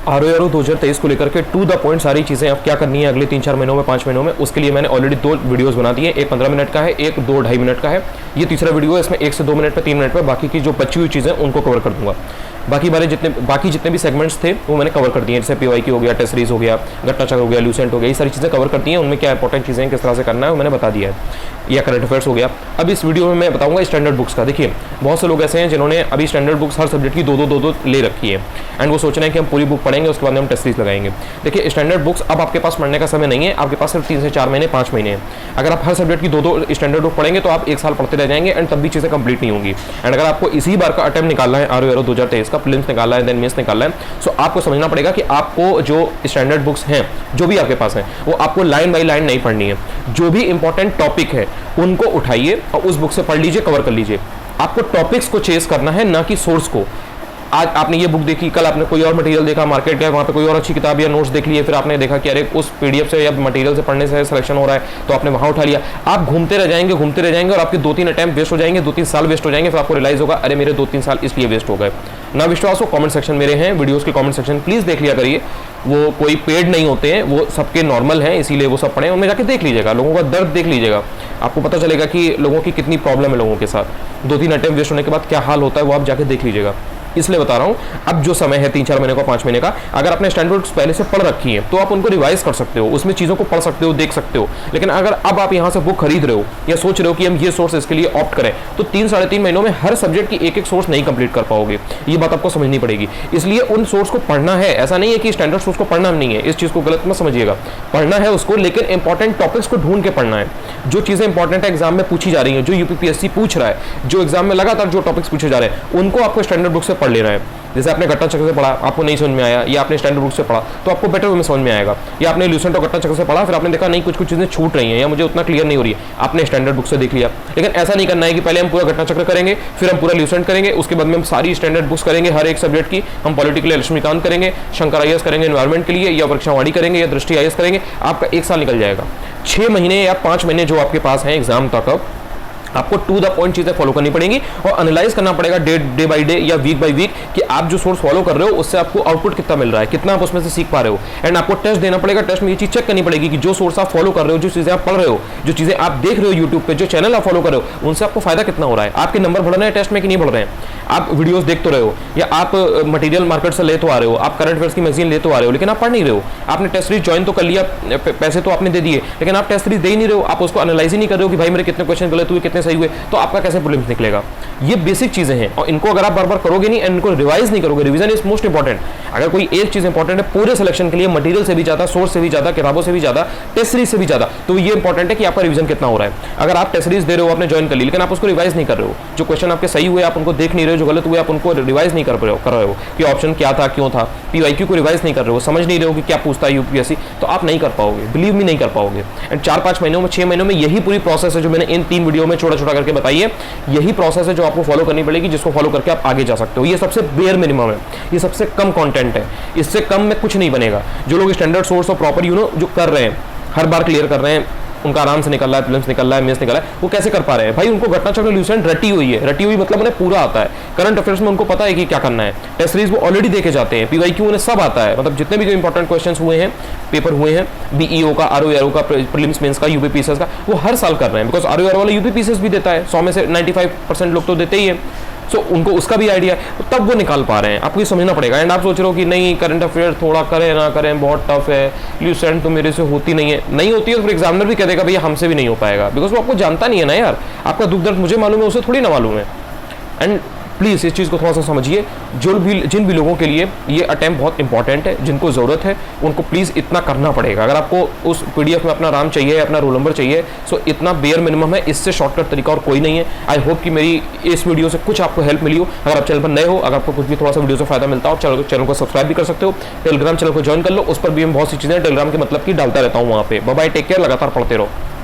RO 2023 को लेकर के टू द पॉइंट सारी चीज़ें अब क्या करनी है अगले 3-4 महीनों में, 5 महीनों में, उसके लिए मैंने ऑलरेडी 2 वीडियोस बना दिए। एक 15 मिनट का है, एक 2-2.5 मिनट का है। ये तीसरा वीडियो है, इसमें 1 से 2 मिनट पे, 3 मिनट पे बाकी की जो बची हुई चीज़ें उनको कवर कर दूंगा। बाकी जितने भी सेगमेंट्स थे वो मैंने कवर कर दिए, जैसे PYQ हो गया, टेस्ट सीरीज हो गया, घटना चक्र हो गया, ल्यूसेंट हो गया, ये सारी चीज़ें कवर कर दी हैं। उनमें क्या इंपॉर्टेंट चीज़ें किस तरह से करना है वो मैंने बता दिया है, या करंट अफेयर्स हो गया। अब इस वीडियो में मैं बताऊंगा स्टैंडर्ड बुक्स का। देखिए बहुत से लोग ऐसे हैं जिन्होंने अभी स्टैंडर्ड बुक्स हर सब्जेक्ट की दो ले रखी है, एंड वो सोच रहे हैं कि हम पूरी बुक पढ़ेंगे, उसके बाद हम टेस्ट सीरीज लगाएंगे। देखिए स्टैंडर्ड बुक्स अब आपके पास पढ़ने का समय नहीं है, आपके पास सिर्फ 3 से 4 महीने, 5 महीने हैं। अगर आप हर सब्जेक्ट की दो स्टैंडर्ड बुक पढ़ेंगे तो आप 1 साल पढ़ते रह जाएंगे, एंड तब भी चीज़ें कंप्लीट नहीं होंगी। एंड अगर आपको इसी बार का अटेम्प्ट निकालना है, आरओ 2023 का प्रीलिम्स निकालना है, देन मेंस निकालना है, सो आपको समझना पड़ेगा कि आपको जो स्टैंडर्ड बुक्स हैं जो भी आपके पास हैं वो आपको लाइन बाई लाइन नहीं पढ़नी है। जो भी इंपॉर्टेंट टॉपिक है उनको उठाइए और उस बुक से पढ़ लीजिए, कवर कर लीजिए। आपको टॉपिक्स को चेस करना है, ना कि सोर्स को। आज आपने ये बुक देखी, कल आपने कोई और मटेरियल देखा, मार्केट गए, वहाँ पे कोई और अच्छी किताब या नोट्स देख लिए, फिर आपने देखा कि अरे उस PDF से या मटेरियल से पढ़ने से सिलेक्शन हो रहा है, तो आपने वहाँ उठा लिया। आप घूमते रह जाएंगे और आपके 2-3 अटैम्प्ट वेस्ट हो जाएंगे, 2-3 साल वेस्ट हो जाएंगे। फिर आपको रियलाइज होगा अरे मेरे 2-3 साल इसलिए वेस्ट हो गए। ना विश्वास हो, कमेंट सेक्शन मेरे हैं, वीडियोस के कमेंट सेक्शन प्लीज़ देख लिया करिए। वो कोई पेड नहीं होते हैं, वो सबके नॉर्मल हैं, इसीलिए वो सब पढ़ें। उनमें जाके देख लीजिएगा, लोगों का दर्द देख लीजिएगा, आपको पता चलेगा कि लोगों की कितनी प्रॉब्लम है लोगों के साथ। 2-3 अटैम्प्ट वेस्ट होने के बाद क्या हाल होता है वो आप जाके देख लीजिएगा। इसलिए बता रहा हूँ, अब जो समय है 3-4 महीने का, 5 महीने का, अगर आपने स्टैंडर्ड बुक्स पहले से पढ़ रखी है तो आप उनको रिवाइज कर सकते हो, उसमें चीज़ों को पढ़ सकते हो, देख सकते हो। लेकिन अगर अब आप यहाँ से बुक खरीद रहे हो या सोच रहे हो कि हम ये सोर्स इसके लिए ऑप्ट करें, तो 3-3.5 महीनों में हर सब्जेक्ट की एक सोर्स नहीं कंप्लीट कर पाओगे। ये बात आपको समझनी पड़ेगी। इसलिए उन सोर्स को पढ़ना है, ऐसा नहीं है कि स्टैंडर्ड सोर्स को पढ़ना नहीं है, इस चीज़ को गलत मत समझिएगा। पढ़ना है उसको, लेकिन इंपॉर्टेंट टॉपिक्स को ढूंढ के पढ़ना है। जो चीज़ें इंपॉर्टेंट है एग्जाम में पूछी जा रही हैं, जो UPPSC पूछ रहा है, जो एग्जाम में लगातार जो टॉपिक्स पूछे जा रहे हैं, उनको आपको स्टैंडर्ड बुक से पढ़ लेना है। जैसे आपने घटना चक्र से पढ़ा, आपको नहीं समझ में आया, या आपने स्टैंडर्ड बुक से पढ़ा तो आपको बेटर वे में समझ में आएगा। या आपने ल्यूसेंट और घटना चक्र से पढ़ा, फिर आपने देखा नहीं कुछ चीज़ें छूट रही हैं या मुझे उतना क्लियर नहीं हो रही है, आपने स्टैंडर्ड बुक से देख लिया। लेकिन ऐसा नहीं करना है कि पहले हम पूरा घटना चक्र करेंगे, फिर हम पूरा ल्यूसेंट करेंगे, उसके बाद में हम सारी स्टैंडर्ड बुक्स करेंगे हर एक सब्जेक्ट की। हम पॉलिटिकल लक्ष्मीकांत करेंगे, शंकर IAS करेंगे एनवायरमेंट के लिए, या परीक्षावाणी करेंगे, या दृष्टि IAS करेंगे। आपका 1 साल निकल जाएगा। 6 महीने या 5 महीने जो आपके पास हैं एग्जाम तक, आपको टू द पॉइंट चीज़ें फॉलो करनी पड़ेंगी और एनालाइज करना पड़ेगा डे बाई डे या वीक बाई वीक कि आप जो सोर्स फॉलो कर रहे हो उससे आपको आउटपुट कितना मिल रहा है, कितना आप उसमें से सीख पा रहे हो। एंड आपको टेस्ट देना पड़ेगा। टेस्ट में ये चीज़ चेक करनी पड़ेगी कि जो सोर्स आप फॉलो कर रहे हो, जो चीज़ें आप पढ़ रहे हो, जो चीज़ें आप देख रहे हो यूट्यूब पे, जो चैनल आप फॉलो कर रहे हो, उनसे आपको फायदा कितना हो रहा है। आपके नंबर बढ़ रहे हैं टेस्ट में कि नहीं बढ़ रहे हैं। आप वीडियोस देख तो रहे हो, या आप मटेरियल मार्केट से ले तो आ रहे हो, आप करंट अफेयर्स की मैगजीन ले तो आ रहे हो, लेकिन आप पढ़ नहीं रहे हो। आपने टेस्ट सीरीज ज्वाइन तो कर लिया, पैसे तो आपने दे दिए, लेकिन आप टेस्ट सीरीज दे ही नहीं रहे हो। आप उसको एनालाइज ही नहीं कर रहे हो कि भाई मेरे कितने क्वेश्चन गलत हुए, कितने सही हुए, तो आपका कैसे प्रीलिम्स निकलेगा। ये बेसिक चीजें हैं और इनको अगर आप बार बार करोगे नहीं, इनको रिवाइज नहीं करोगे, रिवीजन इज मोस्ट इंपॉर्टेंट। अगर कोई एक चीज इंपॉर्टेंट है पूरे सिलेक्शन के लिए, मटेरियल से भी ज्यादा, सोर्स से भी ज्यादा, किताबों से भी ज्यादा, टेस्ट सीरीज से भी ज्यादा, तो ये इंपॉर्टेंट है कि आपका रिवीजन कितना हो रहा है। अगर आप टेस्ट सीरीज दे रहे हो, आपने ज्वाइन कर ली, लेकिन आप उसको रिवाइज नहीं कर रहे हो, जो क्वेश्चन आपके सही हुए आप उनको देख नहीं रहे हो, जो गलत हुए आप उनको रिवाइज नहीं कर रहे हो कि ऑप्शन क्या था, क्यों था, PYQ को रिवाइज नहीं कर रहे हो, समझ नहीं रहे हो कि क्या पूछता है UPSC, तो आप नहीं कर पाओगे, बिलीव मी नहीं कर पाओगे। एंड 4-5 महीनों में, 6 महीनों में यही पूरी प्रोसेस है जो मैंने इन 3 वीडियो में छोटा छोटा करके बताई है। यही प्रोसेस है जो आपको फॉलो करनी पड़ेगी, जिसको फॉलो करके आप आगे जा सकते हो। ये सबसे बेयर मिनिमम है, ये सबसे कम कंटेंट है, इससे कम में कुछ नहीं बनेगा। जो लोग स्टैंडर्ड सोर्स और प्रॉपर जो कर रहे हैं, हर बार क्लियर कर रहे हैं, उनका आराम से निकल रहा है, प्रीलिम्स निकल रहा है, मेंस निकल रहा है, वो कैसे कर पा रहे हैं भाई? उनको घटना चक्र ल्यूसेंट रटी हुई है। रटी हुई मतलब उन्हें पूरा आता है। करंट अफेयर्स में उनको पता है कि क्या करना है। टेस्ट सीरीज वो ऑलरेडी देखे जाते हैं। PYQ उन्हें सब आता है, मतलब जितने भी इंपॉर्टेंट क्वेश्चंस हुए हैं, पेपर हुए हैं, BEO का, RO का, प्रीलिम्स मेंस का, UPPSS का, वो हर साल कर रहे हैं। बिकॉज RO वाला UPPSS भी देता है, 100 में से 95% लोग तो देते ही है। सो उनको उसका भी आइडिया है, तब वो निकाल पा रहे हैं। आपको ये समझना पड़ेगा। एंड आप सोच रहे हो कि नहीं करंट अफेयर थोड़ा करें ना करें, बहुत टफ है, ल्यूसेंट तो मेरे से होती नहीं है। नहीं होती है तो फिर एग्जामिनर भी कह देगा भैया हमसे भी नहीं हो पाएगा, बिकॉज वो आपको जानता नहीं है ना यार। आपका दुख दर्द मुझे मालूम है, उसे थोड़ी ना मालूम है। एंड प्लीज़ इस चीज़ को थोड़ा सा समझिए। जिन भी लोगों के लिए ये अटैम्प्ट बहुत इंपॉर्टेंट है, जिनको ज़रूरत है, उनको प्लीज़ इतना करना पड़ेगा। अगर आपको उस PDF में अपना नाम चाहिए, अपना रोल नंबर चाहिए, सो इतना बेयर मिनिमम है। इससे शॉर्टकट तरीका और कोई नहीं है। आई होप कि मेरी इस वीडियो से कुछ आपको हेल्प मिली हो। अगर आप चैनल पर नए हो, अगर आपको कुछ भी थोड़ा सा वीडियो से फायदा मिलता हो, चैनल को सब्सक्राइब भी कर सकते हो। टेलीग्राम चैनल को ज्वाइन कर लो, उस पर भी मैं बहुत सी चीज़ें टेलीग्राम के मतलब की डालता रहता हूँ वहाँ पे। बाय बाय, टेक केयर, लगातार पढ़ते रहो।